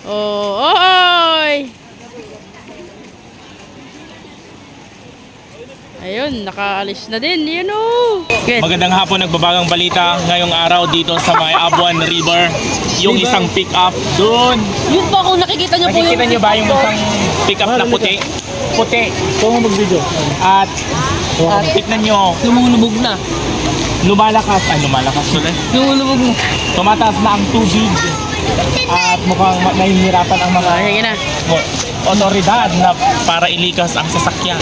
Oh, oy! Ayun, nakaalis na din. Yan o. Magandang hapon, nagbabagang balita ngayong araw dito sa may Abuan River. Yung isang pick-up doon. Yun po kung nakikita nyo po yung... Nakikita nyo ba yung isang pick-up na puti? Puti. Kung mag-video. At tignan nyo, Lumulubog na. lumalakas ulit. Lumulubog na. Tumataas na ang tubig. At mukhang nahihirapan ang mga Sige na. otoridad na para ilikas ang sasakyan.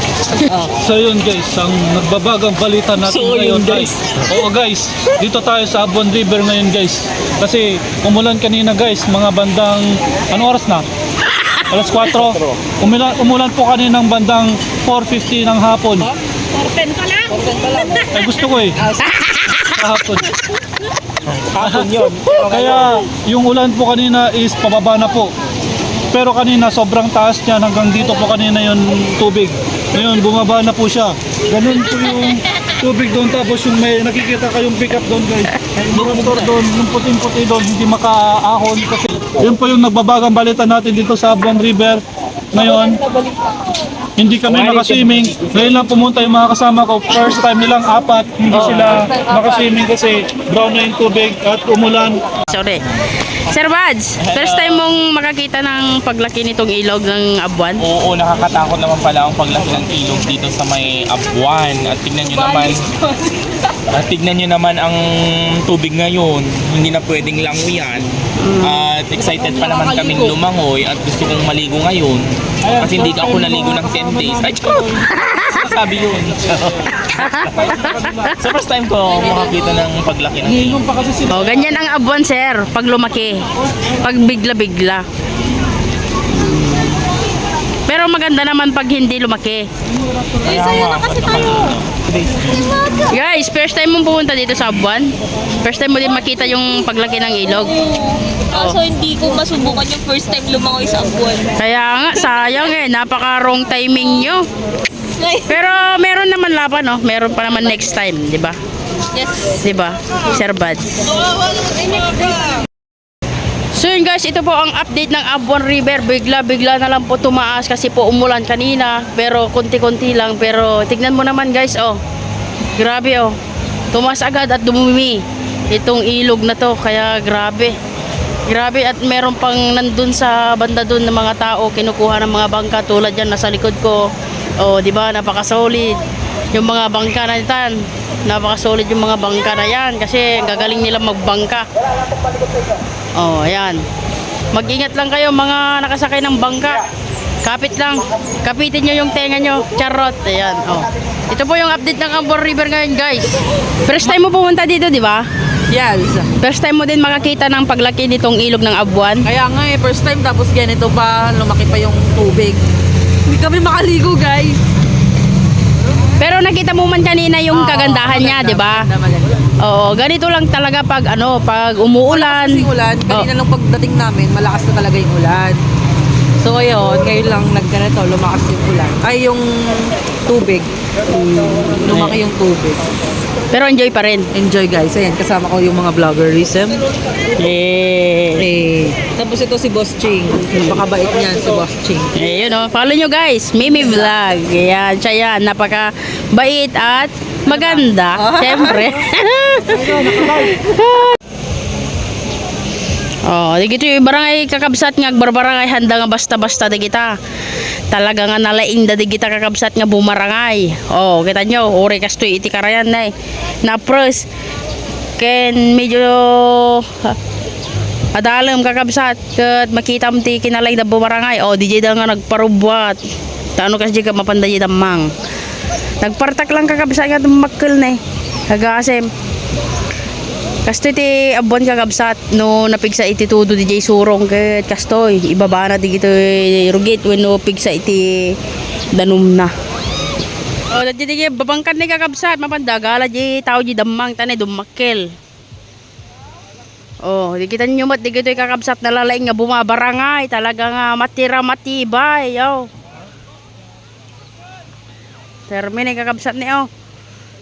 So yun guys, ang nagbabagang balita natin So, ngayon yun, guys. Oo guys, dito tayo sa Abuan River ngayon guys. Kasi umulan kanina guys, mga bandang, anong oras na? Alas 4. Umulan po kaninang bandang 4:50 ng hapon. 4:10 pa lang. Ay gusto ko eh. Kahapon. Hapon yun. Kaya yung ulan po kanina is pababa na po. Pero kanina sobrang taas niya, hanggang dito po kanina yung tubig. Ngayon bumaba na po siya. Ganun po yung tubig doon, tapos yung may nakikita kayong pickup doon guys. Yung motor doon, yung puting-puti doon, hindi makaahon kasi yun po yung nagbabagang balita natin dito sa Abuan River. Ngayon, hindi kami nakaswimming. Ngayon lang pumunta yung mga kasama ko. First time nilang apat, hindi sila nakaswimming kasi brown na yung tubig at umulan. Sorry. Sir Bads, first time mong makakita ng paglaki nitong ilog ng Abuan? Oo, nakakatakot naman pala ang paglaki ng ilog dito sa may Abuan. At tignan nyo naman ang tubig ngayon. Hindi na pwedeng languyan. At excited pa naman kaming lumangoy at gusto kong maligo ngayon. Kasi hindi ako naligo ng 10 days. Ay, charot! Sabi yun. Sa first time ko makakita ng paglaki ng ilog. Oh, ganyan ang Abuan, sir, pag lumaki. Pag bigla-bigla. Pero maganda naman pag hindi lumaki. Sa'yo na kasi tayo. Guys, first time mong pumunta dito sa Abuan? First time mo din makita yung paglaki ng ilog? Kaso hindi ko masubukan yung first time lumangoy sa Abuan. Kaya nga, sayang eh. Napaka-wrong timing nyo. Pero meron naman laban, no? Meron pa naman next time, di ba? Yes. Di ba? Sir Bad. So yun guys, ito po ang update ng Abuan River. Bigla-bigla na lang po tumaas kasi po umulan kanina. Pero konti-konti lang. Pero tignan mo naman guys, oh. Grabe oh. Tumaas agad at dumumi itong ilog na to. Kaya grabe. Grabe, at meron pang nandun sa banda dun ng mga tao kinukuha ng mga bangka tulad yan nasa likod ko. Oh, di ba? Napaka-solid yung mga bangka na yan. Napaka-solid yung mga bangka na yan kasi gagaling nila magbangka. Oh, ayan. Mag-ingat lang kayo mga nakasakay ng bangka. Kapit lang. Kapitin nyo yung tenga nyo. Charot. Ayan. Oh. Ito po yung update ng Abuan River ngayon, guys. First time mo pumunta dito, di ba? Yes. First time mo din makakita ng paglaki nitong ilog ng Abuan. Kaya nga eh, first time tapos ganito pa, lumaki pa yung tubig. Hindi kami makaligo guys. Pero nakita mo man kanina yung kagandahan niya, di ba? Maganda. Oo, ganito lang talaga pag pag umuulan. Kasi ulan, kanina lang pagdating namin, malakas na talaga yung ulan. So ngayon lang nagganito, lumakas yung ulan. Ay, yung tubig. Lumaki yung tubig. Pero enjoy pa rin. Enjoy guys. Ayan, kasama ko yung mga vloggerism. Eh. Tapos ito si Boss Ching. Napakabait niyan si Boss Ching. Ayun oh, follow nyo guys, Mimi Vlog. Ayan, siya yan, napaka bait at maganda. Siyempre. Oh, di gito yung barangay kakabsat nga barbarangay handa nga basta-basta di kita. Talaga nga nalaing da di kita kakabsat nga bumarangay. Oh, kita nyo, uri kastoy iti karayan na na pros. Ken medyo adalam kakabsat ket makita mo ti kinalay da bumarangay. Oh, DJ da nga nagparubwat. Taano kasi ka mapanday damang. Nagpartak lang kakabsat nga makkel na kagasem. Kastoy ti Abuan kakabsat no napigsa iti tudo DJ Surong ket kastoy ibaba na di gito rugit wenno pigsa iti danum na. Oh, dadi di babangkan ni kakabsat mapandagala di tao di damang tanay dumakkel. Oh, di kita nyo mat di gito kakabsat nalalaing nga bumabarangay talaga nga matira matibay yo. Termine kakabsat ni oh.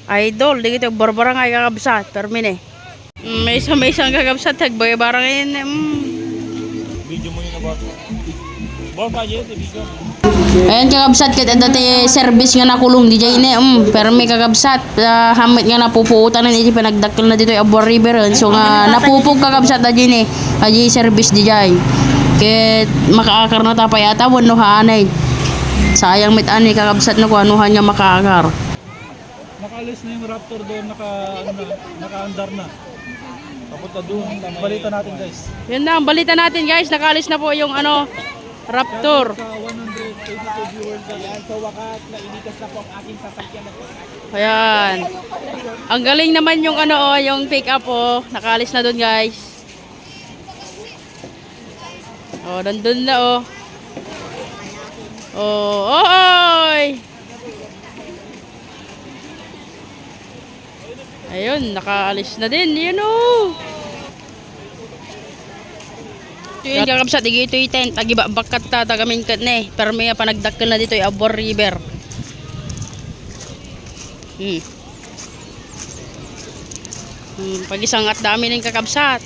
Idol di gito barbarangay kakabsat termine. May isang kakabsat, tagbay barang yun. Video mo yun na boss. Boss, pa yun, video. Ayan kakabsat, kahit dati service nga nakulong di dyan pero may kakabsat, hamit nga napupuutan na di pinagdakil na dito yung Abuan River. So nga napupog kakabsat na dyan aji service di dyan. Kahit makaakar na tapay yata, wanuhaan eh. Sayang mit ani kakabsat na kung anuhan nga makaakar. Nakalis na yung Raptor doon, naka-andar na. Papunta doon, balita natin guys. Yun na, ang balita natin guys, nakalis na po yung Raptor. Sa 182 viewers na yan. Sa wakas, nainitas na po ang aking sasakyan. Ayan. Ang galing naman yung yung pick up nakalis na doon guys. Nandun na oy! Ayun, nakaalis na din. Yun Ito yung kakabsat, ito yung tent. Tagiba bakat ta, tagamingkat na pero may panagdakil na dito yung Abuan River. Pag-isang at dami ng kakabsat.